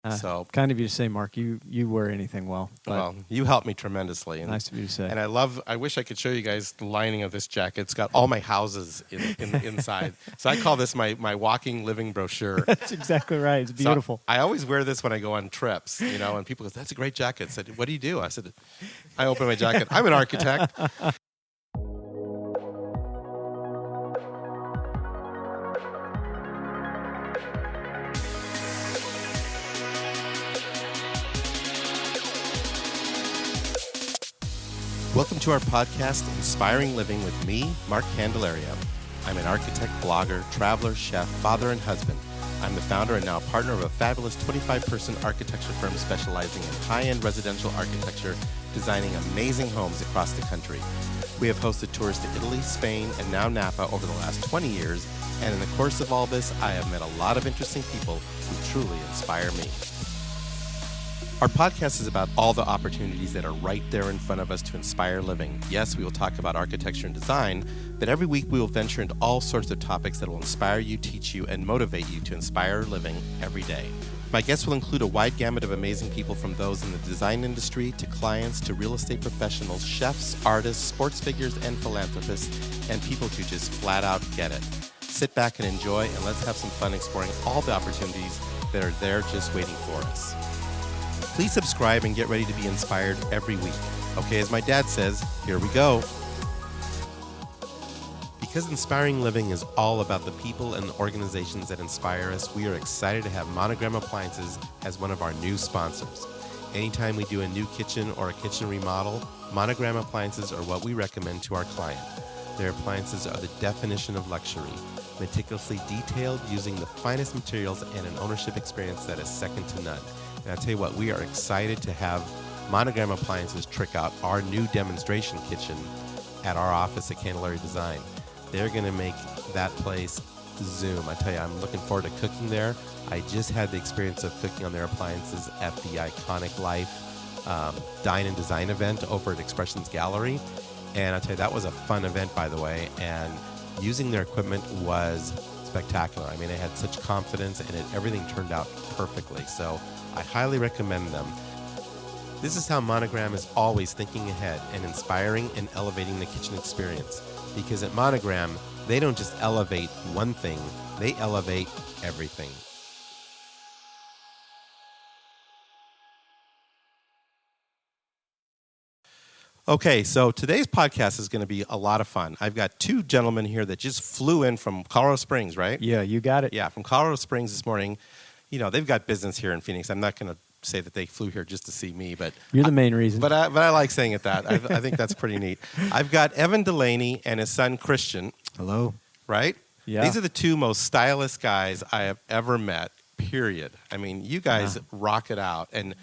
Kind of you to say, Mark, you wear anything well. Well, you helped me tremendously. And, nice of you to say. And I wish I could show you guys the lining of this jacket. It's got all my houses in the inside. So I call this my walking living brochure. That's exactly right. It's beautiful. So I always wear this when I go on trips, and people go, that's a great jacket. I said, what do you do? I said, I open my jacket. I'm an architect. Welcome to our podcast, Inspiring Living with me, Mark Candelaria. I'm an architect, blogger, traveler, chef, father, and husband. I'm the founder and now partner of a fabulous 25-person architecture firm specializing in high-end residential architecture, designing amazing homes across the country. We have hosted tours to Italy, Spain, and now Napa over the last 20 years, and in the course of all this, I have met a lot of interesting people who truly inspire me. Our podcast is about all the opportunities that are right there in front of us to inspire living. Yes, we will talk about architecture and design, but every week we will venture into all sorts of topics that will inspire you, teach you, and motivate you to inspire living every day. My guests will include a wide gamut of amazing people, from those in the design industry to clients to real estate professionals, chefs, artists, sports figures, and philanthropists, and people who just flat out get it. Sit back and enjoy, and let's have some fun exploring all the opportunities that are there just waiting for us. Please subscribe and get ready to be inspired every week. Okay, as my dad says, here we go. Because inspiring living is all about the people and the organizations that inspire us, we are excited to have Monogram Appliances as one of our new sponsors. Anytime we do a new kitchen or a kitchen remodel, Monogram Appliances are what we recommend to our client. Their appliances are the definition of luxury, meticulously detailed, using the finest materials and an ownership experience that is second to none. And I'll tell you what, we are excited to have Monogram Appliances trick out our new demonstration kitchen at our office at Candelaria Design. They're going to make that place zoom. I tell you, I'm looking forward to cooking there. I just had the experience of cooking on their appliances at the Iconic Life Dine and Design event over at Expressions Gallery. And I tell you, that was a fun event, by the way. And using their equipment was spectacular. I mean, they had such confidence, and everything turned out perfectly. So I highly recommend them. This is how Monogram is always thinking ahead and inspiring and elevating the kitchen experience. Because at Monogram, they don't just elevate one thing, they elevate everything. Okay, so today's podcast is going to be a lot of fun. I've got two gentlemen here that just flew in from Colorado Springs, right? Yeah, you got it. Yeah, from Colorado Springs this morning. You know, they've got business here in Phoenix. I'm not going to say that they flew here just to see me, but you're the main reason. But I like saying it that. I think that's pretty neat. I've got Evan Delaney and his son Christian. Hello. Right? Yeah. These are the two most stylish guys I have ever met, period. I mean, you guys rock it out and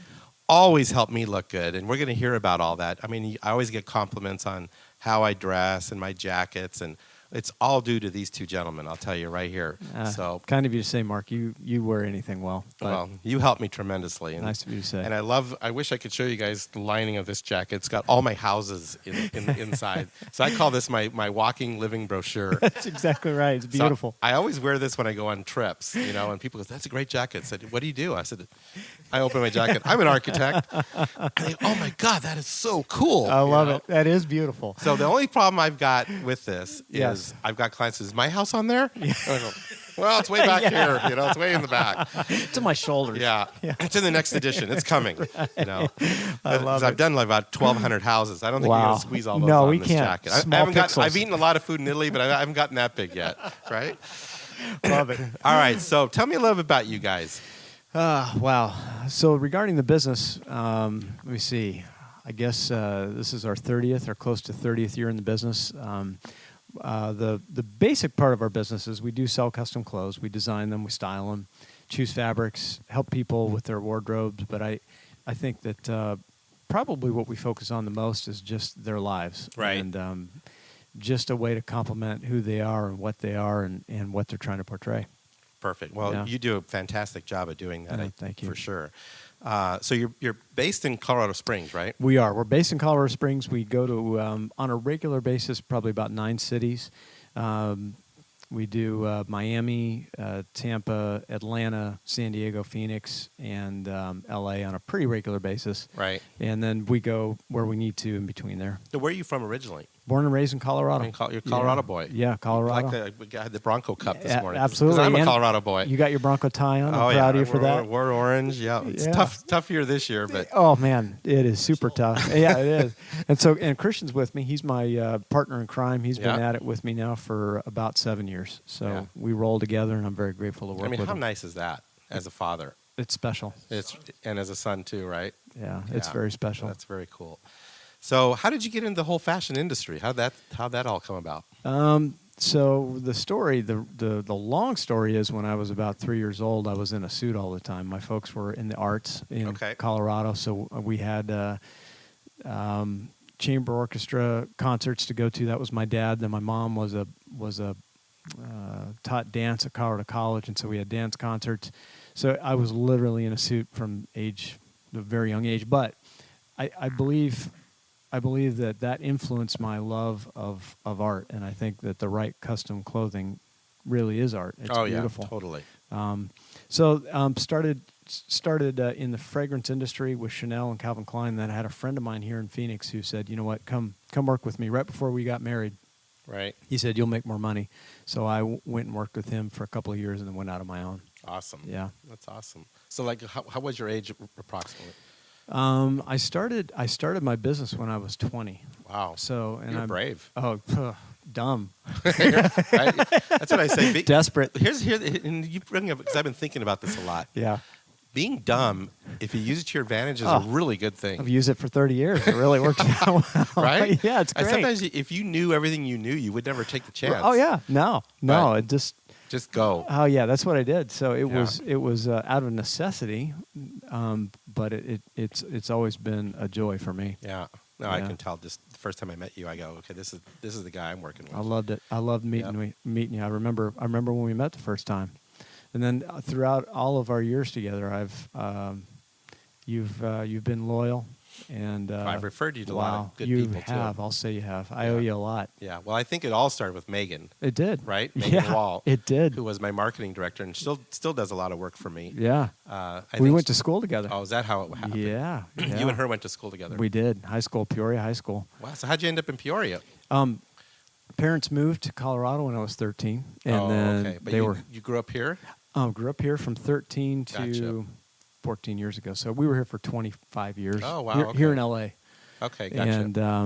always help me look good, and we're going to hear about all that. I mean, I always get compliments on how I dress and my jackets, and it's all due to these two gentlemen, I'll tell you right here. So kind of you to say, Mark, you wear anything well. Well, you helped me tremendously. Nice of you to say. And I wish I could show you guys the lining of this jacket. It's got all my houses in the inside. So I call this my walking living brochure. That's exactly right. It's beautiful. So I always wear this when I go on trips, and people go, that's a great jacket. I said, what do you do? I said, I open my jacket. I'm an architect. And they go, oh my God, that is so cool. I love it. That is beautiful. So the only problem I've got with this Yes. is I've got clients, is my house on there? Yeah. I go, well, it's way back here. It's way in the back. To my shoulders. Yeah. It's in the next edition. It's coming. I love it. I've done like about 1,200 houses. I don't think you're going to squeeze all those on we this can't. jacket. Small pixels. I've eaten a lot of food in Italy, but I haven't gotten that big yet. Right? Love it. All right. So tell me a little bit about you guys. Wow. So regarding the business, let me see. I guess this is our 30th or close to 30th year in the business. The basic part of our business is we do sell custom clothes. We design them, we style them, choose fabrics, help people with their wardrobes. But I think that probably what we focus on the most is just their lives. Right. And just a way to complement who they are and what they are and what they're trying to portray. Perfect. Well, you do a fantastic job of doing that. Thank you. For sure. So you're based in Colorado Springs, right? We are. We're based in Colorado Springs. We go to, on a regular basis, probably about 9 cities. We do Miami, Tampa, Atlanta, San Diego, Phoenix, and LA on a pretty regular basis. Right. And then we go where we need to in between there. So where are you from originally? Born and raised in Colorado. I mean, you're a Colorado Yeah. boy. Yeah, Colorado. Like we had the Bronco Cup this morning. Absolutely. Because I'm a And Colorado boy. You got your Bronco tie on. Oh, I'm proud of you for that. We're orange. Yeah. It's Yeah. tough year this year, but Oh man, it is super tough. Yeah, it is. And Christian's with me. He's my partner in crime. He's been Yeah. at it with me now for about 7 years. So Yeah. we roll together, and I'm very grateful to work I mean, with how him. nice is that as a father? It's special. And as a son too, right? Yeah, it's Yeah. very special. That's very cool. So, how did you get into the whole fashion industry? How'd that all come about? So the story, the long story is when I was about 3 years old, I was in a suit all the time. My folks were in the arts in Okay. Colorado, so we had chamber orchestra concerts to go to. That was my dad. Then my mom was taught dance at Colorado College, and so we had dance concerts. So I was literally in a suit from a very young age. But I believe that influenced my love of art, and I think that the right custom clothing really is art. It's beautiful. Yeah, totally. Started in the fragrance industry with Chanel and Calvin Klein. Then I had a friend of mine here in Phoenix who said, "You know what? Come work with me." Right before we got married, Right. he said, "You'll make more money." So I went and worked with him for a couple of years, and then went out on my own. Awesome. Yeah. That's awesome. So, like, how was your age approximately? I started my business when I was 20. Wow. So and You're I'm brave. Oh, dumb. Right? That's what I say. Desperate. And you bring up, because I've been thinking about this a lot. Yeah. Being dumb, if you use it to your advantage, is Oh. a really good thing. I've used it for 30 years. It really works out well. Right? Yeah, it's great. Sometimes if you knew everything you knew, you would never take the chance. Oh yeah, no, But- it just. Just go. Oh yeah, that's what I did. So it Yeah. was out of necessity, but it's always been a joy for me. Yeah. No, I Yeah. can tell. Just the first time I met you, I go, okay, this is the guy I'm working with. I loved it. I loved meeting you. I remember when we met the first time, and then throughout all of our years together, you've been loyal, and I've referred you to a wow, lot of good you people have. too. I'll say you have. I owe you a lot. Yeah. Well, I think it all started with Megan, It did. right? Megan Yeah, Wall, it did. who was my marketing director and still does a lot of work for me. Yeah. We went to school together. Oh, is that how it happened? Yeah. You and her went to school together. We did. High school, Peoria High School. Wow. So how'd you end up in Peoria? Parents moved to Colorado when I was 13, and then okay. But they you grew up here? grew up here from 13 to Gotcha. 14 years ago. So we were here for 25 years. Oh, wow, Here, okay. here in LA. Okay, gotcha.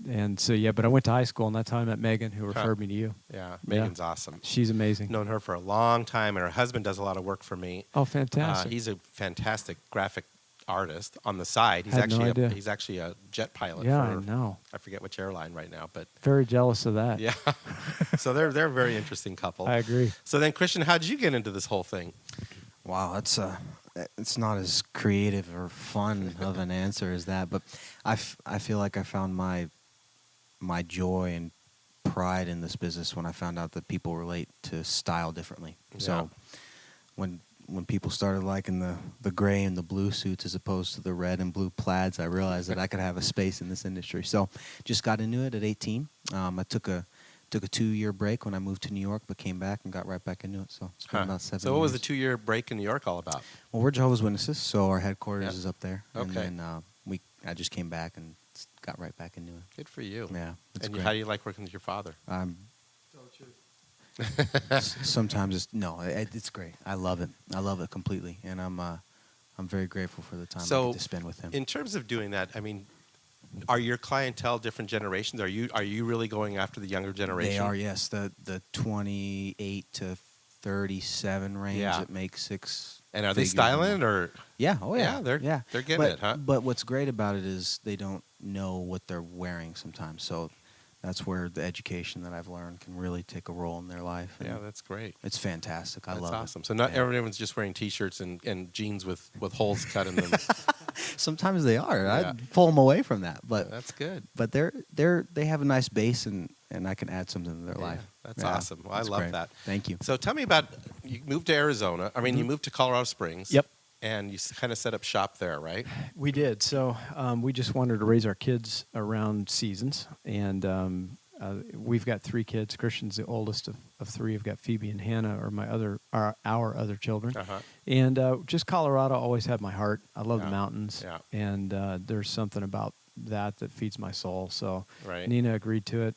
And so yeah, but I went to high school, and that's how I met Megan, who referred me to you. Yeah, Megan's awesome. She's amazing. Known her for a long time, and her husband does a lot of work for me. Oh, fantastic. He's a fantastic graphic artist on the side. He's Had no idea. he's actually a jet pilot. Yeah, for, I know. I forget which airline right now, but Very jealous of that. yeah. So they're a very interesting couple. I agree. So then, Christian, how did you get into this whole thing? Wow, it's not as creative or fun of an answer as that, but I feel like I found my joy and pride in this business when I found out that people relate to style differently. Yeah. So when people started liking the gray and the blue suits as opposed to the red and blue plaids, I realized that I could have a space in this industry. So just got into it at 18. I took a 2-year break when I moved to New York, but came back and got right back into it. So it's been about 7 years. So what was the 2-year break in New York all about? Well, we're Jehovah's Witnesses, so our headquarters is up there. Okay. And then I just came back and got right back into it. Good for you. Yeah, it's And great. how do you like working with your father? Sometimes it's great. I love it. I love it completely, and I'm very grateful for the time I get to spend with him. In terms of doing that, I mean, are your clientele different generations? Are you really going after the younger generation? They are, yes. The 28 to 37 range Yeah. that makes six. And are they figures styling and- it or? Yeah. Oh yeah. Yeah, they're getting it, huh? But what's great about it is they don't know what they're wearing sometimes. So that's where the education that I've learned can really take a role in their life. And Yeah, that's great. it's fantastic. I That's love awesome. it. So not Yeah. everyone's just wearing T-shirts and jeans with holes cut in them. Sometimes they are. Yeah. I'd pull them away from that, but That's good. they have a nice base and I can add something to their Yeah, life. that's Yeah, awesome. Well, I that's love great. that. Thank you. So tell me about, you moved to Arizona. I mean, you moved to Colorado Springs. Yep. And you kind of set up shop there, right? We did. So we just wanted to raise our kids around seasons, and we've got 3 kids. Christian's the oldest of 3. I've got Phoebe and Hannah are our other children. And just Colorado always had my heart. I love the mountains. Yeah. And there's something about that feeds my soul. So Right. Nina agreed to it.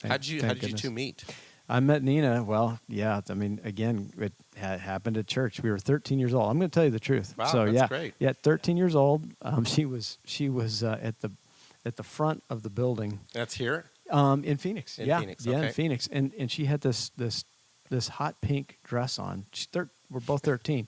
How did you two meet? I met Nina. Well, yeah. I mean, again, it happened at church. We were 13 years old. I'm going to tell you the truth. Wow, so that's great. Yeah, 13 years old. She was at the front of the building. That's here. In Phoenix. In yeah, Phoenix, yeah, okay. in Phoenix. And she had this hot pink dress on. We're both 13.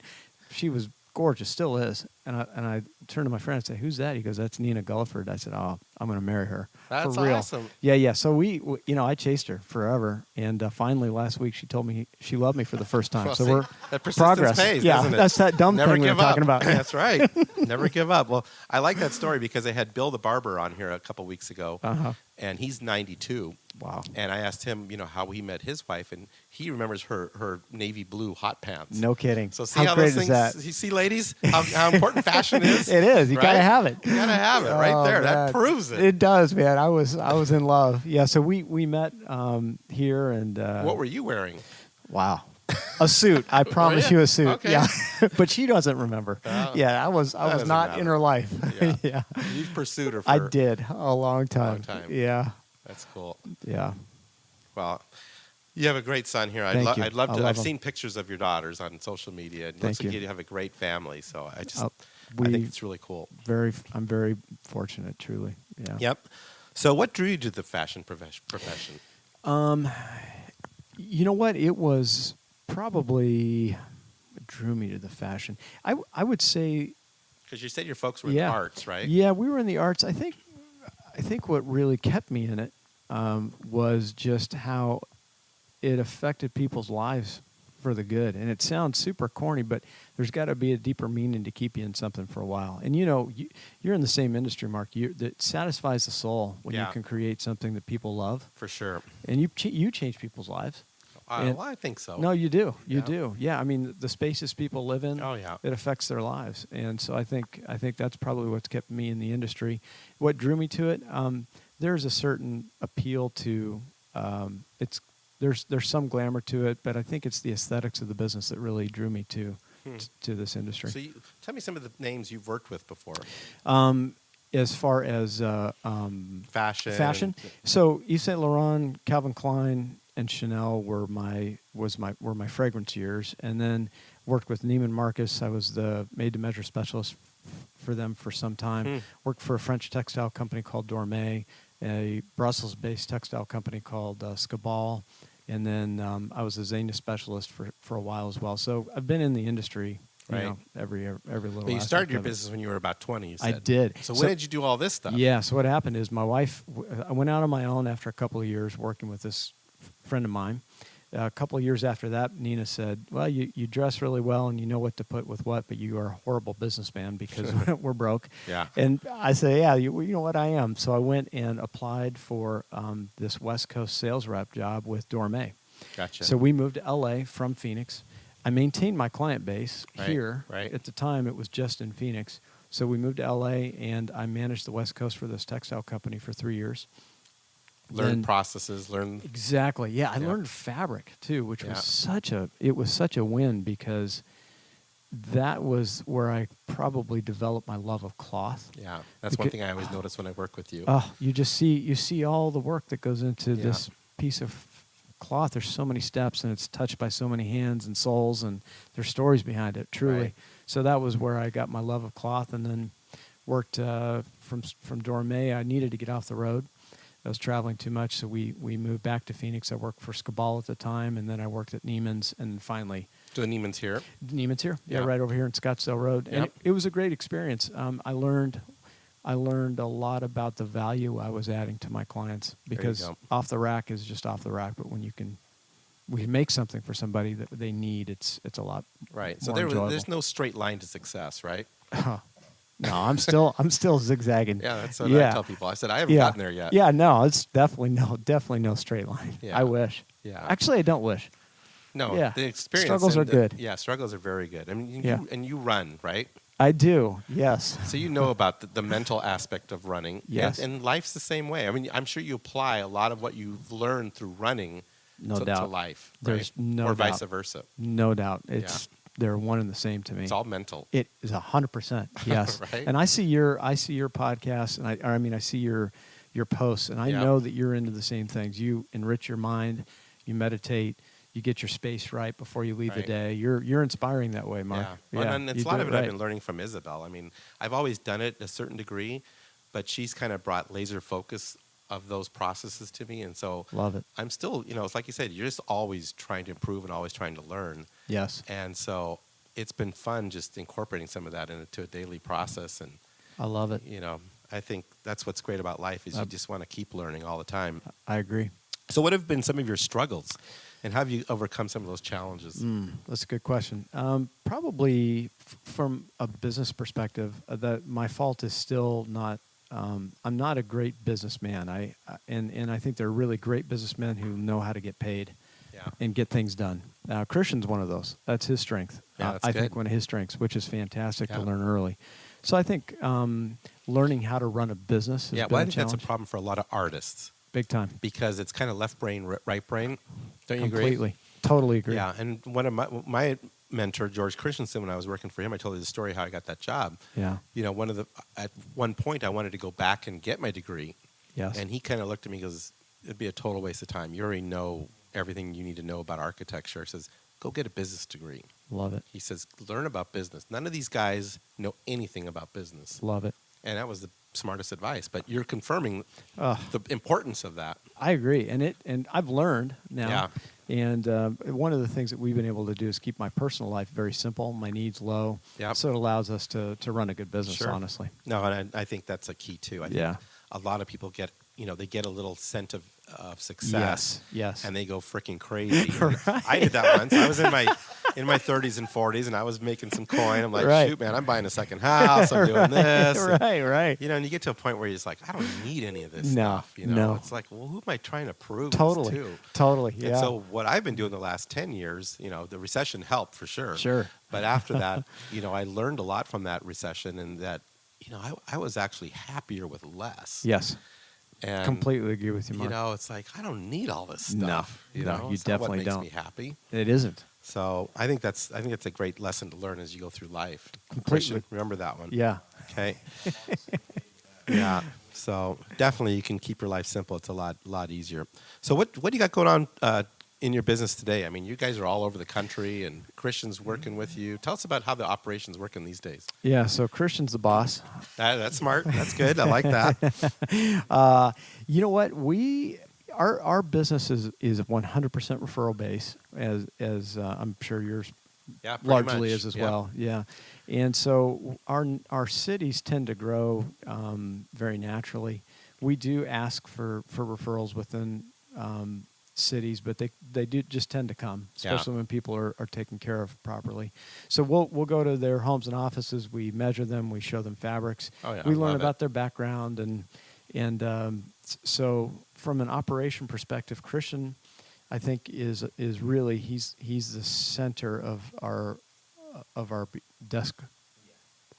She was gorgeous, still is. And I turned to my friend and said, "Who's that?" He goes, "That's Nina Gulliford." I said, "Oh, I'm going to marry her." That's for real. awesome. Yeah. So I chased her forever, and finally last week she told me she loved me for the first time. Well, so see, we're that persistence progress. pays, yeah, doesn't it? that's that dumb Never thing we were give up. talking about. That's right. Never give up. Well, I like that story because they had Bill the barber on here a couple weeks ago, and he's 92. Wow. And I asked him, how he met his wife, and he remembers her navy blue hot pants. No kidding. So see how great those things, is that? you see, ladies, how important fashion is? It is. You right? gotta have it. You gotta have it right Oh, there. That man. proves it. It does, man. I was in love. Yeah. So we met here, and What were you wearing? wow, a suit. I promise you? you a suit. Okay. Yeah, but she doesn't remember. Yeah, I was doesn't not matter. in her life. Yeah. Yeah. You pursued her for I did a long time. Long time. Yeah. That's cool. Yeah. Well, you have a great son here. Thank you. I'd love I to. love I've him. seen pictures of your daughters on social media. It looks Thank like you. you have a great family. So I we- think it's really cool. I'm very fortunate, truly. Yeah. Yep. So what drew you to the fashion profession? You know what? It was probably what drew me to the fashion. I would say, Because you said your folks were in the arts, right? yeah, we were in the arts. I think what really kept me in it was just how it affected people's lives for the good. And it sounds super corny, but there's got to be a deeper meaning to keep you in something for a while. And you're in the same industry, Mark. That satisfies the soul when you can create something that people love. For sure. And you change people's lives. Well, I think so. No, you do. You Yeah. do. Yeah. I mean, the spaces people live in, Oh, yeah. it affects their lives. And so I think that's probably what's kept me in the industry. What drew me to it, there's a certain appeal to there's some glamour to it, but I think it's the aesthetics of the business that really drew me to this industry. So tell me some of the names you've worked with before. As far as Fashion. So Yves Saint Laurent, Calvin Klein, and Chanel were my fragrance years, and then worked with Neiman Marcus. I was the made-to-measure specialist for them for some time. Worked for a French textile company called Dormé, a Brussels-based textile company called Scabal, and then I was a Zegna specialist for a while as well. So I've been in the industry, Right. Every little. But you aspect started your of it. business when you were about 20, you I said. did. So when did you do all this stuff? Yeah. So what happened is my wife. I went out on my own after a couple of years working with this friend of mine. A couple of years after that, Nina said, "Well, you dress really well and you know what to put with what, but you are a horrible businessman because we're broke." Yeah. And I said, "Yeah, you know what I am." So I went and applied for this West Coast sales rep job with Dormé. Gotcha. So we moved to LA from Phoenix. I maintained my client base here. Right. At the time, it was just in Phoenix. So we moved to LA, and I managed the West Coast for this textile company for 3 years. Learn processes, learn. Exactly. Yeah, I Yeah. learned fabric too, which Yeah. was such a win because that was where I probably developed my love of cloth. Yeah, that's one thing I always notice when I work with you. Oh, you see all the work that goes into Yeah. this piece of cloth. There's so many steps, and it's touched by so many hands and souls, and there's stories behind it. Truly. Right. So that was where I got my love of cloth, and then worked from Dormé. I needed to get off the road. I was traveling too much, so we moved back to Phoenix. I worked for Scabal at the time, and then I worked at Neiman's, and finally So the Neiman's here. Neiman's here. Yeah, Yeah. right over here in Scottsdale Road. And Yep. it was a great experience. I learned a lot about the value I was adding to my clients because go. off the rack is just off the rack, but when we make something for somebody that they need, it's a lot Right. So more enjoyable. there's no straight line to success, right? No, I'm still zigzagging. Yeah, that's what I tell people. I said I haven't gotten there yet. Yeah, no, it's definitely no straight line. Yeah. I wish. Yeah. Actually, I don't wish. No, Yeah. the experience. Struggles and are good. Yeah, struggles are very good. I mean, Yeah. you run, right? I do. Yes. So you know about the mental aspect of running. Yes. And life's the same way. I mean, I'm sure you apply a lot of what you've learned through running No to doubt. life. There's right? no Or doubt. vice versa. No doubt. They're one and the same to me. It's all mental. It is 100%. Yes. Right? And I see your podcast, and I see your posts, and I Yeah. know that you're into the same things. You enrich your mind, you meditate, you get your space right before you leave the Right. day. You're inspiring that way, Mark. Yeah. Well, and it's you a lot do of it right. I've been learning from Isabel. I mean, I've always done it a certain degree, but she's kind of brought laser focus of those processes to me. And so Love it. I'm still, it's like you said, you're just always trying to improve and always trying to learn. Yes. And so it's been fun just incorporating some of that into a daily process. And, I love it. I think that's what's great about life is you just want to keep learning all the time. I agree. So what have been some of your struggles? And how have you overcome some of those challenges? That's a good question. Probably from a business perspective, that my fault is still not. I'm not a great businessman. And I think there are really great businessmen who know how to get paid, and get things done. Christian's one of those. That's his strength. Yeah, that's I good. think one of his strengths, which is fantastic to Yeah. learn early. So I think learning how to run a business has Yeah, been well, I a think that's a challenge. problem for a lot of artists Big time. because it's kind of left brain, right brain. Don't you agree? Completely. Totally agree. Yeah, and one of my mentor, George Christensen, when I was working for him, I told you the story how I got that job. Yeah. At one point, I wanted to go back and get my degree, Yes. and he kind of looked at me and goes, "It'd be a total waste of time. You already know everything you need to know about architecture." He says, "Go get a business degree." Love it. He says, "Learn about business." None of these guys know anything about business, Love it. and that was the smartest advice. But you're confirming Ugh. the importance of that. I agree, and I've learned now. Yeah. And one of the things that we've been able to do is keep my personal life very simple, my needs low. Yep. So it allows us to run a good business. Sure. Honestly. No, and I think that's a key too. I think Yeah. a lot of people get they get a little scent of success. Yes. And they go freaking crazy. Right. I did that once. I was in my 30s and 40s, and I was making some coin. I'm like, Right. shoot, man, I'm buying a second house. I'm doing this. And, Right. and you get to a point where you're just like, I don't need any of this No, stuff. no. It's like, well, who am I trying to prove Totally. this to? Totally. Yeah. And so what I've been doing the last 10 years, the recession helped for sure. Sure. But after that, I learned a lot from that recession, and that, I was actually happier with less. Yes. And, Completely agree with you, Mark. it's like, I don't need all this No. stuff. No, you It's not definitely what don't. makes me happy. It isn't. So I think it's a great lesson to learn as you go through life. Completely. Christian, remember that one. Yeah. Okay. Yeah. So definitely you can keep your life simple. It's a lot easier. So what do you got going on in your business today? I mean, you guys are all over the country, and Christian's working with you. Tell us about how the operation's working these days. Yeah. So Christian's the boss. That's smart. That's good. I like that. You know what? Our business is 100% referral based, as I'm sure yours Yeah, pretty largely much. is as Yeah. well. Yeah. And so our cities tend to grow very naturally. We do ask for referrals within cities, but they do just tend to come, especially when people are taken care of properly. So we'll go to their homes and offices. We measure them. We show them fabrics. Oh, yeah, we I learn love it. about their background so from an operation perspective, Christian, I think is really he's the center of our desk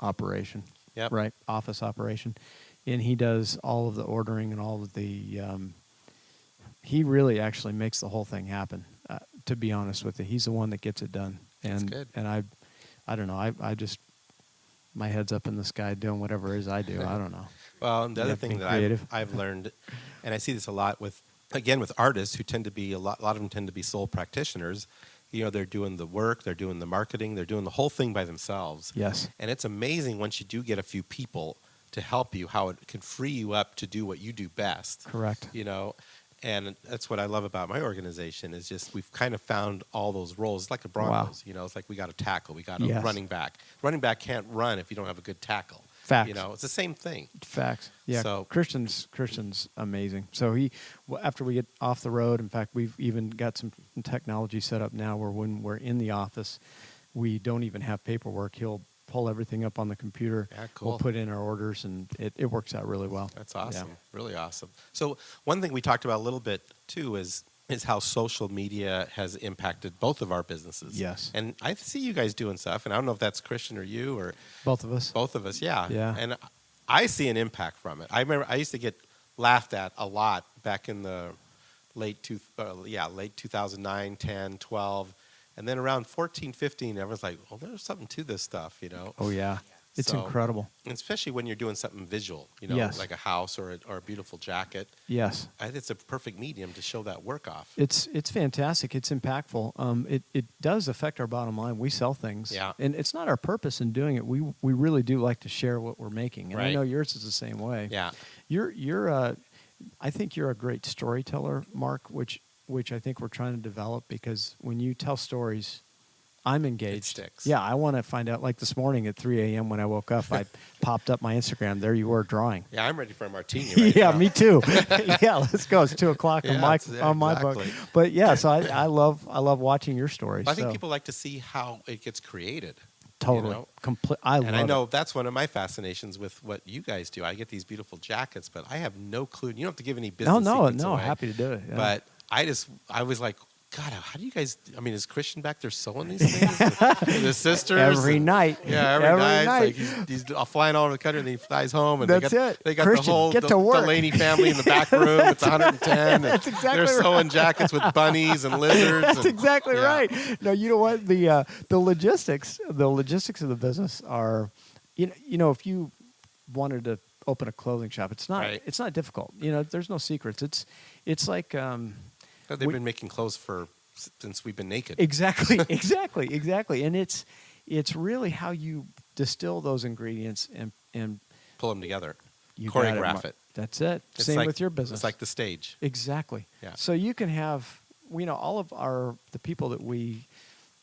operation, Yep. right? Office operation, and he does all of the ordering and all of the. He really actually makes the whole thing happen. To be honest with you, he's the one that gets it done. That's And good. and I don't know. I just my head's up in the sky doing whatever it is I do. I don't know. Well, and the other Yeah, thing being that creative. I've learned, and I see this a lot with artists who tend to be a lot of them tend to be sole practitioners. They're doing the work, they're doing the marketing, they're doing the whole thing by themselves. Yes. And it's amazing once you do get a few people to help you, how it can free you up to do what you do best. Correct. And that's what I love about my organization is just we've kind of found all those roles. It's like the Broncos. It's like we got a tackle, we got a Yes. running back. Running back can't run if you don't have a good tackle. Facts. It's the same thing. Facts. Yeah. So- Christian's amazing. So after we get off the road, in fact, we've even got some technology set up now where when we're in the office, we don't even have paperwork. He'll pull everything up on the computer. Yeah, cool. We'll put in our orders, and it works out really well. That's awesome. Yeah. Really awesome. So one thing we talked about a little bit too is is how social media has impacted both of our businesses. Yes. And I see you guys doing stuff, and I don't know if that's Christian or you or Both of us. both of us. Yeah. Yeah. And I see an impact from it. I remember I used to get laughed at a lot back in the late 2009, 10, 12. And then around 14, 15, everyone's like, well, there's something to this stuff, you know? Oh, yeah. It's So- incredible. And especially when you're doing something visual, you know, Yes. like a house or a beautiful jacket. Yes. I think it's a perfect medium to show that work off. It's fantastic. It's impactful. It does affect our bottom line. We sell things, Yeah. and it's not our purpose in doing it. We really do like to share what we're making, and I Right. know yours is the same way. Yeah. I think you're a great storyteller, Mark, which I think we're trying to develop, because when you tell stories, I'm engaged. sticks. Yeah, I want to find out. Like this morning at 3 a.m. when I woke up, I popped up my Instagram. There you were drawing. Yeah, I'm ready for a martini right Yeah, now. me too. Yeah, let's go. It's 2:00 Yeah, on my book. exactly. But yeah, so I love watching your stories. I think so. people like to see how it gets created. Totally. know? I love And I know it. that's one of my fascinations with what you guys do. I get these beautiful jackets, but I have no clue. You don't have to give any business secrets No, away. happy to do it. Yeah. But I was like, God, how do you guys? I mean, is Christian back there sewing these things? with his sisters Every and- night. Yeah, every night. It's like he's flying all over the country, and then he flies home, and That's it. they got Christian, the whole get to work. Delaney family in the back room. It's 110. And That's exactly they're right. sewing jackets with bunnies and lizards. That's and- exactly yeah. right. No, you know what? The logistics of the business are, you know, if you wanted to open a clothing shop, it's not Right. it's not difficult. You know, there's no secrets. It's like They've been making clothes since we've been naked. exactly, and it's really how you distill those ingredients and Pull them together. you got Choreograph Mark. it. That's it. It's Same like- with your business. It's like the stage. Exactly. Yeah. So you can have, you know, all of the people that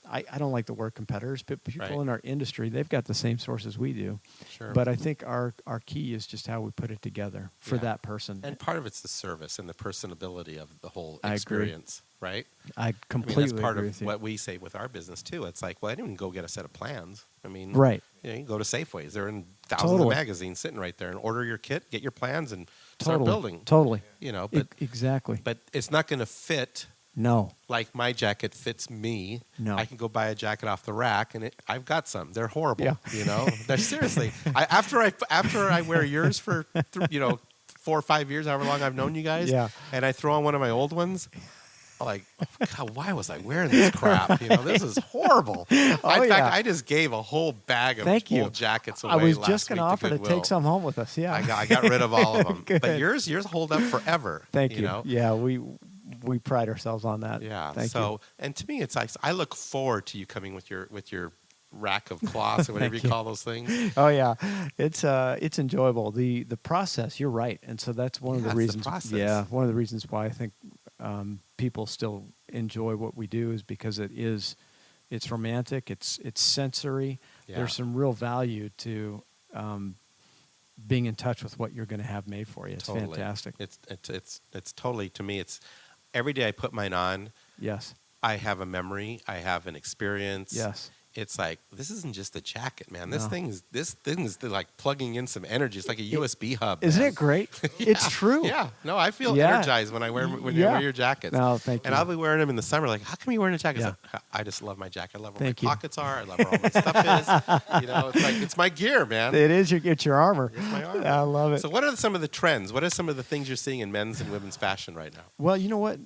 I don't like the word competitors, but people Right. in our industry, they've got the same sources we do. Sure. But I think our key is just how we put it together for Yeah. that person. And part of it's the service and the personability of the whole I agree. experience, right? I I completely mean, that's part agree of with you. what we say with our business too. It's like, well, I didn't even go get a set of plans. I mean, Right. You know, you can go to Safeways. They're in thousands Totally. of magazines sitting right there, and order your kit, get your plans, and start Totally. building. Totally. You know, but Exactly. but it's not going to fit No. like my jacket fits me. No. I can go buy a jacket off the rack, and I've got some. They're horrible. Yeah. You know, they're seriously. After I wear yours for 4 or 5 years, however long I've known you guys, Yeah. and I throw on one of my old ones. I'm like, God, why was I wearing this crap? You know, this is horrible. In fact, yeah. I just gave a whole bag of Thank you. old jackets away. I was last just going to week offer to Goodwill. take some home with us. Yeah. I got rid of all of them. Good. But yours hold up forever. Thank you. know? Yeah, we pride ourselves on that. Yeah. Thank so, you. and to me, it's like I look forward to you coming with your rack of cloths or whatever you Thank you. call those things. Oh yeah, it's enjoyable. The process. You're right, and so that's one of Yeah, the it's the reasons. process. Yeah, one of the reasons why I think people still enjoy what we do is because it's romantic. It's sensory. Yeah. There's some real value to being in touch with what you're going to have made for you. It's Totally. fantastic. It's totally, to me, it's every day I put mine on, Yes. I have a memory, I have an experience. Yes. It's like, this isn't just a jacket, man. This No. thing is like plugging in some energy. It's like a USB hub. Isn't man. it great? It's true. Yeah. No, I feel Yeah. energized when I wear I Yeah. wear your jackets. No, thank you. And I'll be wearing them in the summer. Like, how come you wearing a jacket? Yeah. It's like, I just love my jacket. I love where Thank my you. pockets are. I love where all my stuff is. You know, it's like it's my gear, man. It's your armor. It's my armor. I love it. So, what are some of the trends? What are some of the things you're seeing in men's and women's fashion right now? Well, you know what?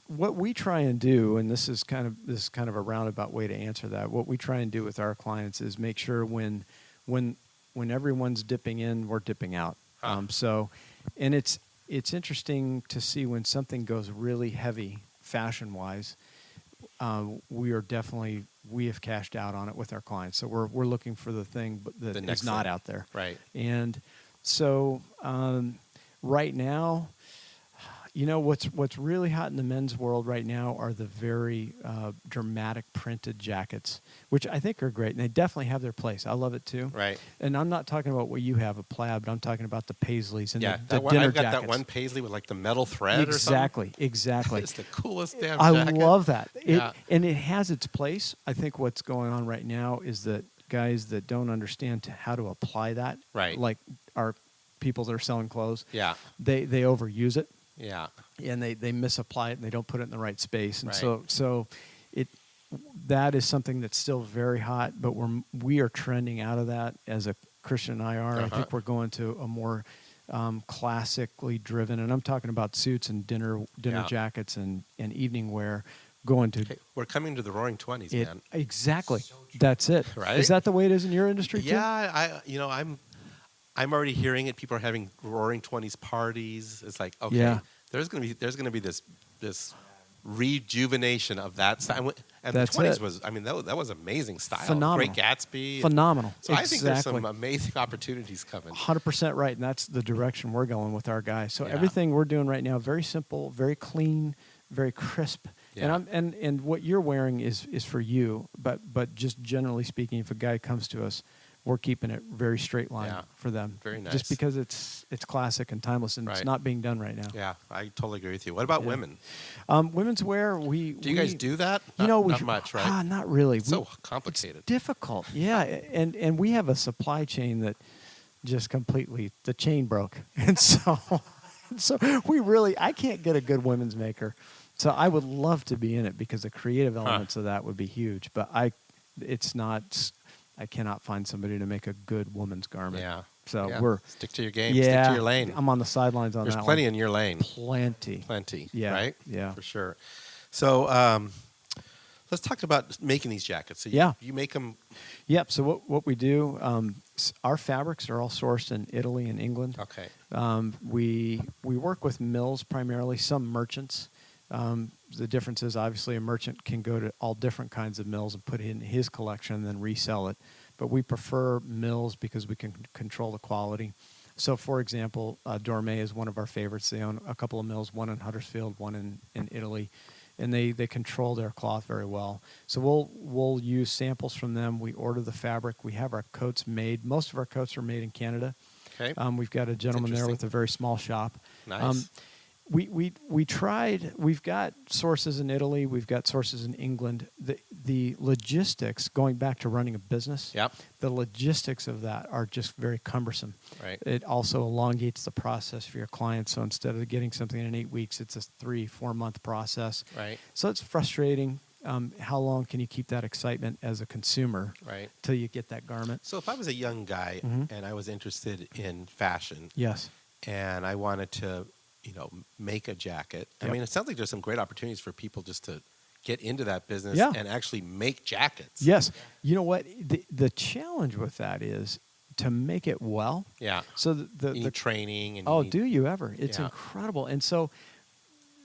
What we try and do, and this is kind of a roundabout way to answer that. What we try and do with our clients is make sure when everyone's dipping in, we're dipping out. Huh. So, and it's interesting to see when something goes really heavy fashion wise. We have cashed out on it with our clients. So we're looking for the thing that The is next not thing. out there. Right. And so right now, you know, what's really hot in the men's world right now are the very dramatic printed jackets, which I think are great, and they definitely have their place. I love it too. Right. And I'm not talking about what you have, a plaid, but I'm talking about the paisleys and Yeah. the That one, dinner I've got jackets. that one paisley with like the metal thread or something. Exactly. It's the coolest damn I jacket. love that. Yeah. And it has its place. I think what's going on right now is that guys that don't understand how to apply that, Right. like our people that are selling clothes, Yeah. they overuse it. Yeah. and they misapply it and they don't put it in the right space, and Right. so it that is something that's still very hot, but we are trending out of that as a Christian and I are. I think we're going to a more classically driven, and I'm talking about suits and dinner Yeah. jackets and evening wear, going to Hey, we're coming to the Roaring 20s, it man. exactly. That's it. Right? Is that the way it is in your industry too? Yeah, I'm already hearing it. People are having Roaring 20s parties. It's like, okay, Yeah. there's gonna be this rejuvenation of that style. And That's the 20s it. was, that was amazing style. Phenomenal. Great Gatsby. Phenomenal. So I think there's Exactly. some amazing opportunities coming. 100% right, and that's the direction we're going with our guys. So Yeah. everything we're doing right now, very simple, very clean, very crisp. Yeah. And what you're wearing is for you, but just generally speaking, if a guy comes to us, we're keeping it very straight line Yeah. for them. Very nice. Just because it's classic and timeless, and it's Right. not being done right now. Yeah, I totally agree with you. What about Yeah. women? Women's wear, Do you guys do that? You know, not much, right? Not really. So complicated. It's difficult. Yeah, and we have a supply chain that just completely the chain broke, and so I can't get a good women's maker. So I would love to be in it because the creative elements of that would be huge. But I cannot find somebody to make a good woman's garment. Yeah. So Yeah. we're stick to your game. yeah. Stick to your lane. I'm on the sidelines on There's that plenty one. in your lane. Plenty. Yeah. Right? Yeah. For sure. So let's talk about making these jackets. So you make them. Yep. So what we do, our fabrics are all sourced in Italy and England. Okay. We work with mills primarily, some merchants. The difference is obviously a merchant can go to all different kinds of mills and put it in his collection and then resell it. But we prefer mills because we can control the quality. So, for example, Dorme is one of our favorites. They own a couple of mills, one in Huddersfield, one in Italy, and they control their cloth very well. So we'll use samples from them. We order the fabric. We have our coats made. Most of our coats are made in Canada. Okay. We've got a gentleman there with a very small shop. Nice. We tried. We've got sources in Italy. We've got sources in England. The logistics, going back to running a business, Yep. the logistics of that are just very cumbersome. Right. It also elongates the process for your clients. So instead of getting something in 8 weeks, it's a 3-4 month process. Right. So it's frustrating. How long can you keep that excitement as a consumer Right. till you get that garment? So if I was a young guy Mhm. and I was interested in fashion Yes. and I wanted to, make a jacket, I Yep. mean, it sounds like there's some great opportunities for people just to get into that business Yeah. and actually make jackets. Yes. You know what? The challenge with that is to make it well. Yeah. So You the need training. And oh, you need- do you ever? It's Yeah. incredible. And so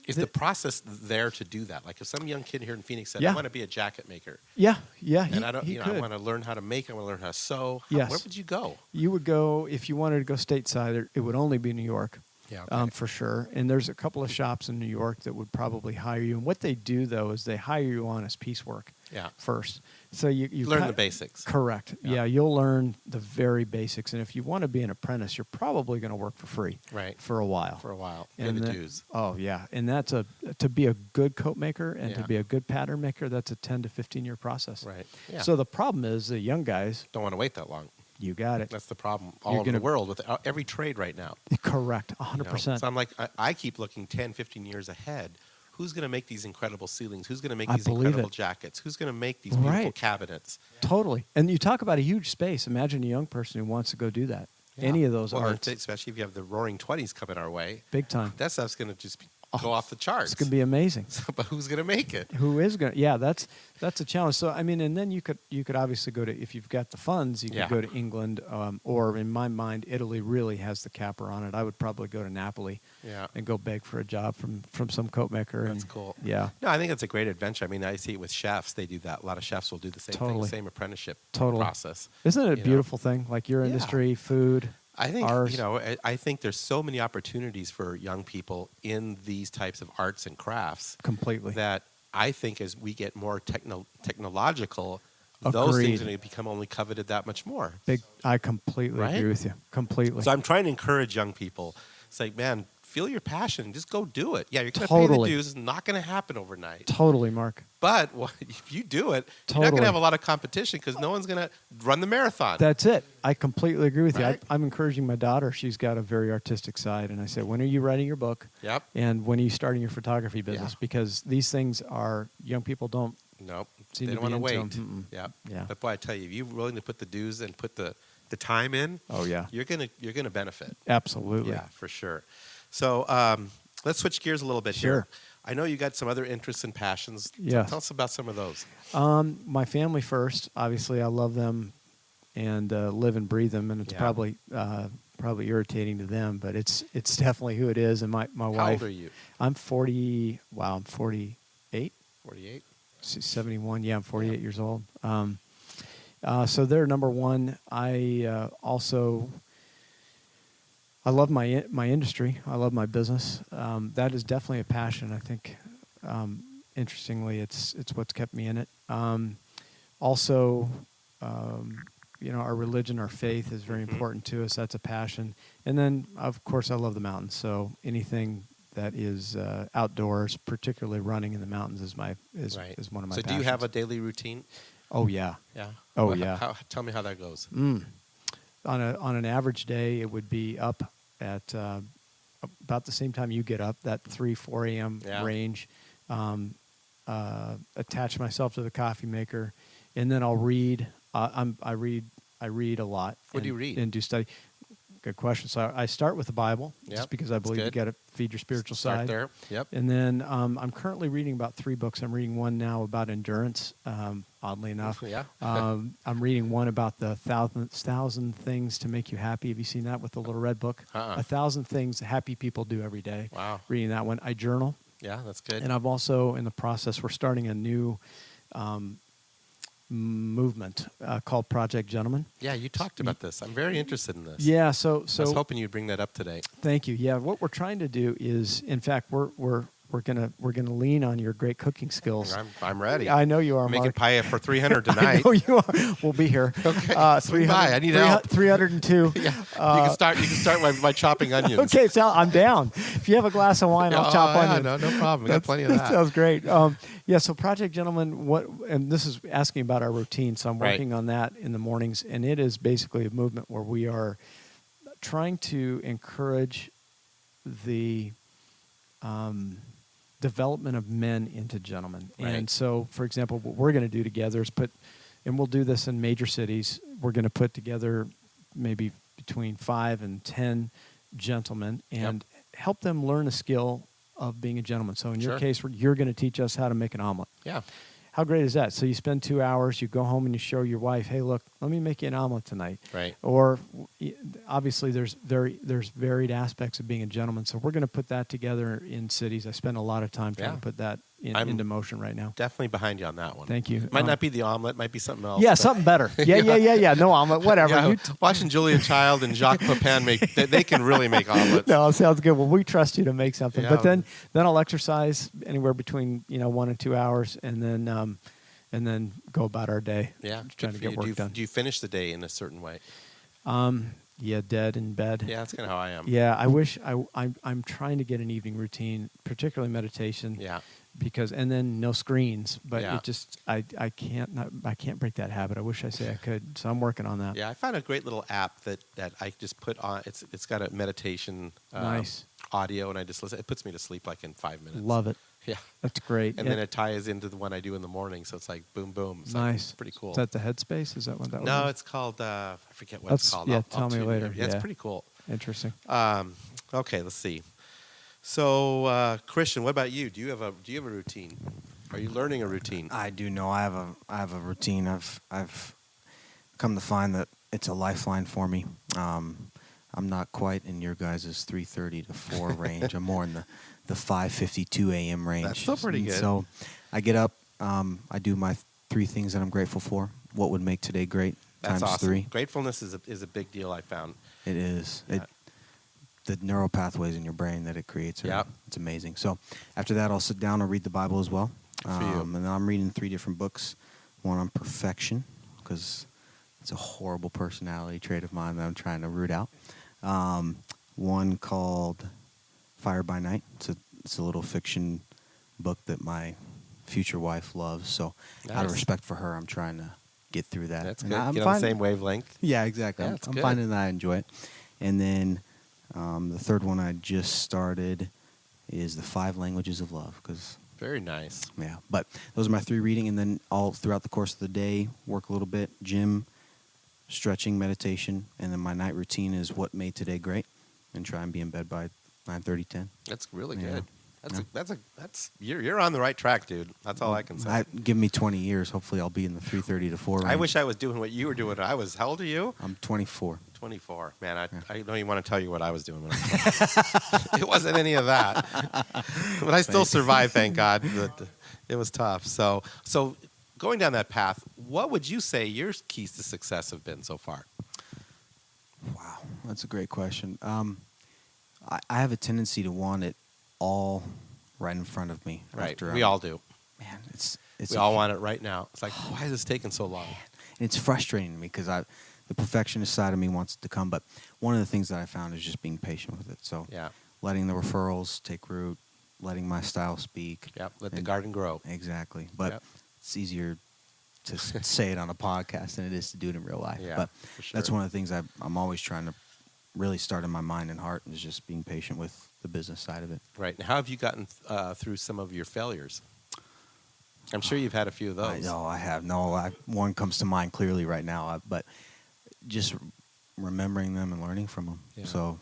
Is the process there to do that? Like if some young kid here in Phoenix said, Yeah. I want to be a jacket maker. yeah, And I don't, he I could. want to learn how to make. I want to learn how to sew. Yes. Where would you go? You would go if you wanted to go stateside. It would only be New York. Yeah. For sure. And there's a couple of shops in New York that would probably hire you. And what they do, though, is they hire you on as piecework Yeah. first. So you Learn cut- the basics. Correct. Yeah. Yeah, you'll learn the very basics. And if you want to be an apprentice, you're probably going to work for free Right. for a while. For a while. Pay And the then- dues. Oh, yeah. And that's to be a good coat maker and Yeah. to be a good pattern maker, that's a 10 to 15-year process. Right. Yeah. So the problem is the young guys, don't want to wait that long. you got it. That's the problem all You're over the gonna- world with every trade right now. Correct. you know? 100%. So I'm like, I keep looking 10, 15 years ahead. Who's going to make these incredible ceilings? Who's going to make I these believe incredible it. jackets? Who's going to make these beautiful Right. cabinets? Totally. And you talk about a huge space. Imagine a young person who wants to go do that. Yeah. Any of those Well, arts. especially if you have the Roaring 20s coming our way. Big time. That stuff's going to just go off the charts. It's going to be amazing. But who's going to make it? Who is going to? Yeah, that's a challenge. So I mean, and then you could obviously go to, if you've got the funds, you could Yeah. go to England, or in my mind, Italy really has the capper on it. I would probably go to Napoli Yeah. and go beg for a job from some coat maker. That's and, cool. Yeah, No, I think it's a great adventure. I mean, I see it with chefs. They do that. A lot of chefs will do the same Totally. thing, same apprenticeship Totally. process. isn't it a You know? beautiful thing? Like your Yeah. industry, food. I think Ours. I think there's so many opportunities for young people in these types of arts and crafts Completely. that I think as we get more technological, those Agreed. things are going to become only coveted that much more. Big. I completely Right? agree with you. Completely. So I'm trying to encourage young people. It's like, man, feel your passion. Just go do it. Yeah, you're going to Totally. pay the dues. It's not going to happen overnight. Totally, Mark. But if you do it, you're not going to have a lot of competition because no one's going to run the marathon. That's it. I completely agree with Right? you. I'm encouraging my daughter. She's got a very artistic side. And I said, when are you writing your book? Yep. And when are you starting your photography business? Yeah. Because these things are, young people don't Nope. seem They to don't be want to into wait. them. Yep. Yeah. But boy, I tell you, if you're willing to put the dues and put the time in, Oh, yeah. you're gonna benefit. Absolutely. Yeah, for sure. So let's switch gears a little bit Sure. here. I know you got some other interests and passions. Yes. Tell us about some of those. My family first. Obviously, I love them and live and breathe them, and it's Yeah. probably irritating to them, but it's definitely who it is. And my How wife. old are you? I'm 40. Wow, I'm 48. 48. 71. Yeah, I'm 48 years old. So they're number one. I also. I love my industry. I love my business. That is definitely a passion. I think, interestingly, it's what's kept me in it. Also, our religion, our faith is very important to us. That's a passion. And then, of course, I love the mountains. So anything that is outdoors, particularly running in the mountains, is one of my. So passions. do you have a daily routine? Oh yeah. Yeah. Oh, yeah. Tell me how that goes. On an average day, it would be up at about the same time you get up, that 3-4 a.m. Yeah. range. Attach myself to the coffee maker, and then I'll read. I read a lot. What do you read? And do study. Good question. So I start with the Bible, Yep, just because I believe you good. got to feed your spiritual Start side. there. Yep. And then I'm currently reading about 3 books. I'm reading one now about endurance, oddly enough. Yeah. I'm reading one about the 1,000 things to make you happy. Have you seen that with the little red book? 1,000 things happy people do every day. Wow. Reading that one. I journal. Yeah, that's good. And I've also, in the process, we're starting a new movement called Project Gentleman. Yeah, you talked about this. I'm very interested in this. Yeah, so I was hoping you'd bring that up today. Thank you. Yeah, what we're trying to do is, in fact, we're gonna lean on your great cooking skills. I'm ready. I know you are, I'm making Mark. pie for 300 I tonight. know you are. We'll be here. Okay. Swing by. I need help. 302. Yeah. You can start by chopping onions. Okay, so I'm down. If you have a glass of wine, I'll chop onions. No problem. We got plenty of that. Sounds great. Yeah, so Project Gentleman, and this is asking about our routine, so I'm working on that in the mornings, and it is basically a movement where we are trying to encourage the development of men into gentlemen. Right. And so, for example, what we're going to do together is and we'll do this in major cities, we're going to put together maybe between 5 and 10 gentlemen and help them learn a skill of being a gentleman. So in your case, you're going to teach us how to make an omelet. Yeah. How great is that? So you spend 2 hours, you go home and you show your wife, hey, look, let me make you an omelet tonight. Right. Or obviously there's varied aspects of being a gentleman. So we're going to put that together in cities. I spend a lot of time trying to put that into motion right now. Definitely behind you on that one. Thank you. Might not be the omelet, might be something else. Yeah, something better. Yeah. No omelet, whatever. Yeah, watching Julia Child and Jacques Pepin they can really make omelets. No, sounds good. Well, we trust you to make something. Yeah. But then I'll exercise anywhere between 1 and 2 hours, and then go about our day. Yeah, trying to get work done. Do you finish the day in a certain way? Yeah, dead in bed. Yeah, that's kind of how I am. Yeah, I wish I'm trying to get an evening routine, particularly meditation. Yeah. And then no screens, but Yeah. it just I can't break that habit. I wish I could, so I'm working on that. Yeah, I found a great little app that I just put on. It's got a meditation Nice. audio, and I just listen. It puts me to sleep like in 5 minutes. Love it. Yeah. That's great. And then it ties into the one I do in the morning, so it's like boom, boom. It's Nice. like pretty cool. Is that the Headspace? Is that what that was? No, it's called, I forget what it's called. Yeah, I'll tell me tune later. in. Yeah, it's pretty cool. Interesting. Okay, let's see. So, Christian, what about you? Do you have a routine? Are you learning a routine? I do know. I have a routine. I've come to find that it's a lifeline for me. I'm not quite in your guys' 3:30 to 4 range. I'm more in the 5:52 a.m. range. That's still pretty good. So I get up. I do my 3 things that I'm grateful for. What would make today great? That's times awesome. 3. Gratefulness is a big deal, I found. It is. The neural pathways in your brain that it creates it's amazing. So after that, I'll sit down and read the Bible as well. For you. And then I'm reading 3 different books. One on perfection, because it's a horrible personality trait of mine that I'm trying to root out. One called Fire by Night. It's a little fiction book that my future wife loves. So out of Nice. respect for her, I'm trying to get through that. That's And good. I'm Get on the finding- same wavelength. Yeah, exactly. Yeah, I'm that's good. finding that I enjoy it. And then the third one I just started is The 5 Languages of Love. Because Very nice. yeah, but those are my 3 reading, and then all throughout the course of the day, work a little bit, gym, stretching, meditation, and then my night routine is what made today great, and try and be in bed by 9:30, 10. That's really Yeah. good. Yeah. That's you're on the right track, dude. That's all I can say. Give me 20 years. Hopefully, I'll be in the 3:30 to 4 range. I wish I was doing what you were doing. How old are you? I'm 24. 24. Man, I don't even want to tell you what I was doing when I was It wasn't any of that. But I still survived, thank God. But it was tough. So going down that path, what would you say your keys to success have been so far? Wow, that's a great question. I have a tendency to want it all right in front of me. Right. After We all do. Man, it's We all want it right now. It's like, why is this taking so long? And it's frustrating to me because the perfectionist side of me wants it to come. But one of the things that I found is just being patient with it. So Yeah. letting the referrals take root, letting my style speak. Yep. Let the And- garden grow. Exactly. But Yep. it's easier to say it on a podcast than it is to do it in real life. Yeah, But for sure. that's one of the things I'm always trying to really start in my mind and heart, is just being patient with the business side of it. Right. And how have you gotten through some of your failures? I'm sure you've had a few of those. I know I have. One comes to mind clearly right now, but just remembering them and learning from them. Yeah. So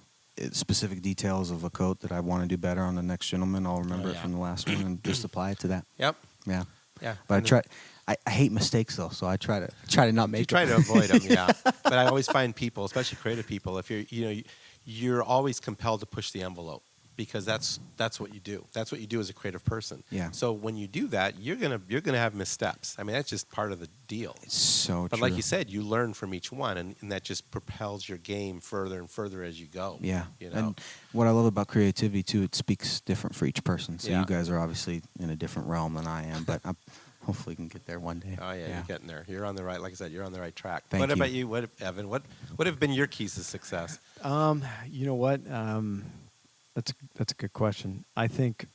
specific details of a coat that I want to do better on the next gentleman, I'll remember it yeah. from the last one and just apply it to that. Yep. Yeah. Yeah. But And I hate mistakes though, so I try to not make you try them. to avoid them, yeah. But I always find people, especially creative people, if you're always compelled to push the envelope, because that's what you do. That's what you do as a creative person. Yeah. So when you do that, you're gonna have missteps. I mean, that's just part of the deal. It's so But true. like you said, you learn from each one, and that just propels your game further and further as you go. Yeah. You know? And what I love about creativity too, it speaks different for each person. So Yeah. you guys are obviously in a different realm than I am, but I hopefully can get there one day. Oh yeah, you're getting there. You're on the right. Like I said, you're on the right track. Thank what you. about you? Evan? What have been your keys to success? You know what? That's a good question. I think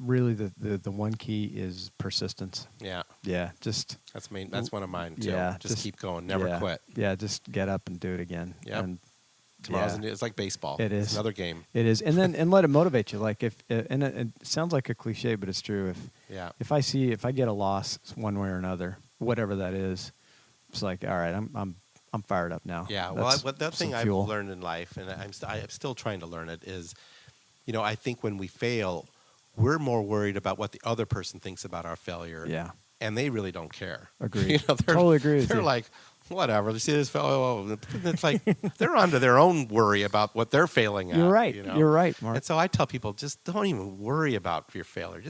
really the one key is persistence. Yeah, Yeah, just that's one of mine too. Yeah, just keep going, never yeah, quit. Yeah, just get up and do it again. Yep. And Tomorrow's yeah. a new, it's like baseball. It It's is. another game. It is, and then let it motivate you. Like if and it sounds like a cliche, but it's true. Yeah. If I get a loss one way or another, whatever that is, it's like, all right, I'm fired up now. Yeah. Well, That's the some thing I've fuel. learned in life, and I'm still trying to learn it, is, I think when we fail, we're more worried about what the other person thinks about our failure. Yeah. And they really don't care. Agreed. They're, Totally agree with They're you. like, whatever. You see this fellow? It's like they're onto their own worry about what they're failing at. You're right. You're right, Mark. And so I tell people, just don't even worry about your failure.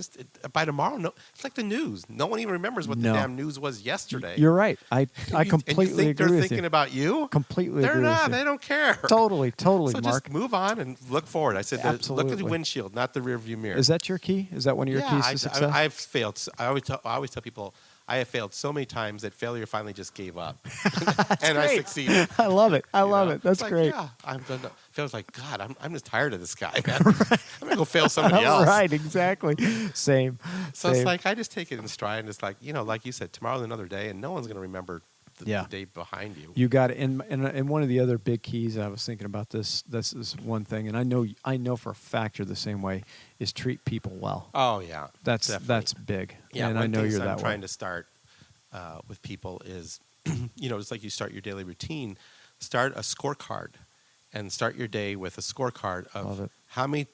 By tomorrow, no. It's like the news. No one even remembers what the No. damn news was yesterday. You're right. I And you completely think agree they're with thinking you. about you? Completely They're agree not. with you. They don't care. Totally, So Mark. just move on and look forward. I said, look at Absolutely. the windshield, not the rearview mirror. Is that your key? Is that one of your keys to success? I've failed. I always tell people I have failed so many times that failure finally just gave up, and I great. succeeded. I love it. I You love know? it. That's It's like, great. Yeah, I'm done. Feels like God. I'm just tired of this guy. Man. I'm gonna go fail somebody else. Right, exactly. Same. So it's Same. like I just take it in stride, and it's like like you said, tomorrow's another day, and no one's gonna remember the day behind you. You got it. And one of the other big keys, I was thinking about this. This is one thing, and I know for a fact you're the same way. Is treat people well. Oh yeah, That's definitely. big. Yeah, and one I know thing you're I'm that trying way. to start with people is, just like you start your daily routine, start a scorecard, and start your day with a scorecard Love of it. how many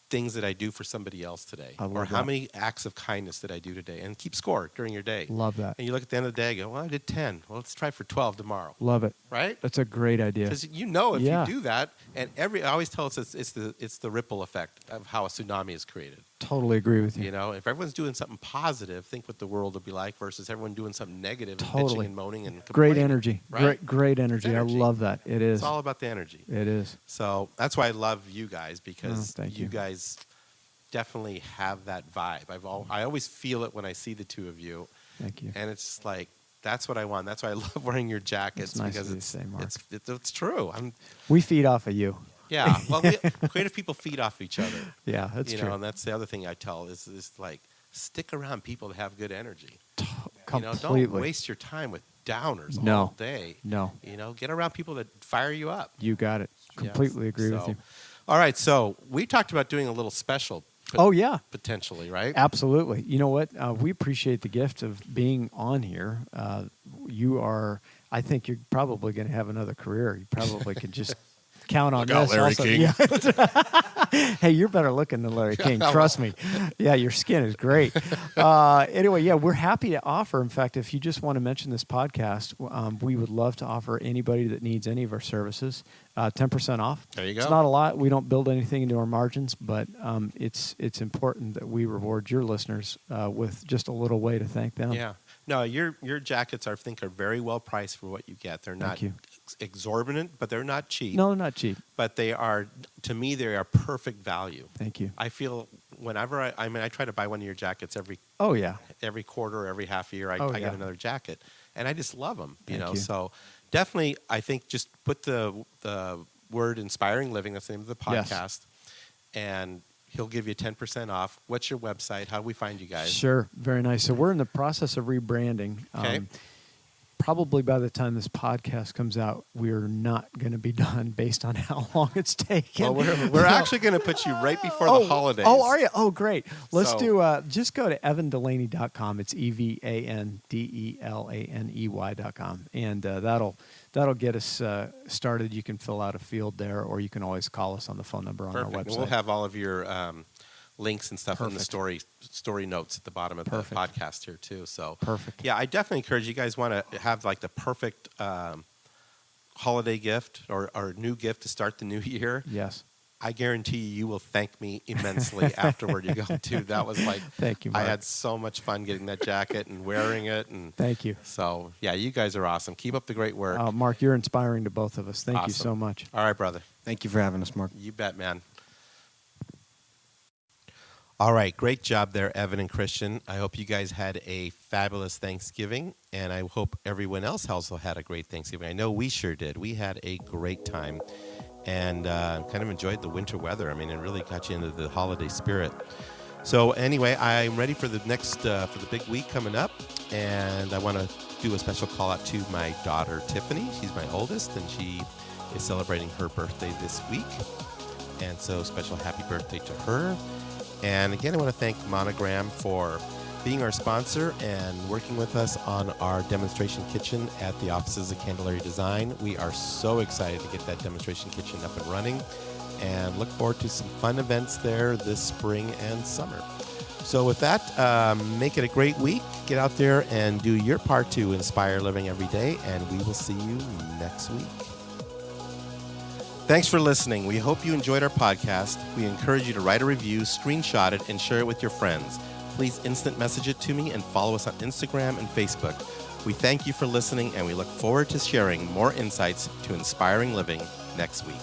things did I do for somebody else today, I love or how that. many acts of kindness did I do today, and keep score during your day. Love that. And you look at the end of the day, and go, well, I did 10. Well, let's try for 12 tomorrow, Love it. right? That's a great idea. Because if Yeah. you do that, and I always tell us it's the ripple effect of how a tsunami is created. Totally agree with you. If everyone's doing something positive, think what the world will be like versus everyone doing something negative and Totally. bitching and moaning and Great complaining, energy. Right? Great energy. Energy. I love that. It is. It's all about the energy. It is. So that's why I love you guys, because thank you you. guys definitely have that vibe. I always feel it when I see the two of you, Thank you. and it's just like that's what I want. That's why I love wearing your jackets, It's nice because of you to say, Mark. it's true. We feed off of you. Yeah. Well, creative people feed off each other. Yeah, that's true. And that's the other thing I tell is like stick around people that have good energy. Completely. Don't waste your time with downers No. all day. No. Get around people that fire you up. You got it. Completely agree with you. All right, so we talked about doing a little special. Oh, yeah. Potentially, right? Absolutely. You know what? We appreciate the gift of being on here. I think you're probably going to have another career. You probably could just count on Look this. out, Larry also. King. Yeah. Hey, you're better looking than Larry King. Trust me. Yeah, your skin is great. Anyway, yeah, we're happy to offer. In fact, if you just want to mention this podcast, we would love to offer anybody that needs any of our services 10% off. There you go. It's not a lot. We don't build anything into our margins, but it's important that we reward your listeners with just a little way to thank them. Yeah. No, your jackets, I think, are very well priced for what you get. They're not exorbitant, but they're not cheap. No, they're not cheap. But they are, to me, they are perfect value. Thank you. I feel whenever I try to buy one of your jackets every quarter, every half year, I get another jacket, and I just love them. Thank you. So definitely, I think just put the word "inspiring living." That's the name of the podcast, and he'll give you 10% off. What's your website? How do we find you guys? Sure. Very nice. So we're in the process of rebranding. Okay. Probably by the time this podcast comes out, we're not going to be done based on how long it's taken. Well, we're actually going to put you right before the holidays. Oh, are you? Oh, great. Let's just go to evandelaney.com. It's EvanDelaney.com. And that'll get us started. You can fill out a field there, or you can always call us on the phone number on our website. We'll have all of your links and stuff in the story notes at the bottom of the podcast here too. So perfect. Yeah, I definitely encourage you guys want to have like the perfect holiday gift or new gift to start the new year. Yes. I guarantee you will thank me immensely afterward. You go, dude, that was like, thank you, Mark. I had so much fun getting that jacket and wearing it. And thank you. So yeah, you guys are awesome. Keep up the great work. Mark, you're inspiring to both of us. Thank you so much. All right, brother. Thank you for having us, Mark. You bet, man. All right, great job there, Evan and Christian. I hope you guys had a fabulous Thanksgiving, and I hope everyone else also had a great Thanksgiving. I know we sure did. We had a great time and kind of enjoyed the winter weather. I mean, it really got you into the holiday spirit. So anyway, I'm ready for the next, for the big week coming up, and I want to do a special call out to my daughter, Tiffany. She's my oldest, and she is celebrating her birthday this week. And so special happy birthday to her. And again, I want to thank Monogram for being our sponsor and working with us on our demonstration kitchen at the offices of Candelaria Design. We are so excited to get that demonstration kitchen up and running and look forward to some fun events there this spring and summer. So with that, make it a great week. Get out there and do your part to inspire living every day, and we will see you next week. Thanks for listening. We hope you enjoyed our podcast. We encourage you to write a review, screenshot it, and share it with your friends. Please instant message it to me and follow us on Instagram and Facebook. We thank you for listening, and we look forward to sharing more insights to inspiring living next week.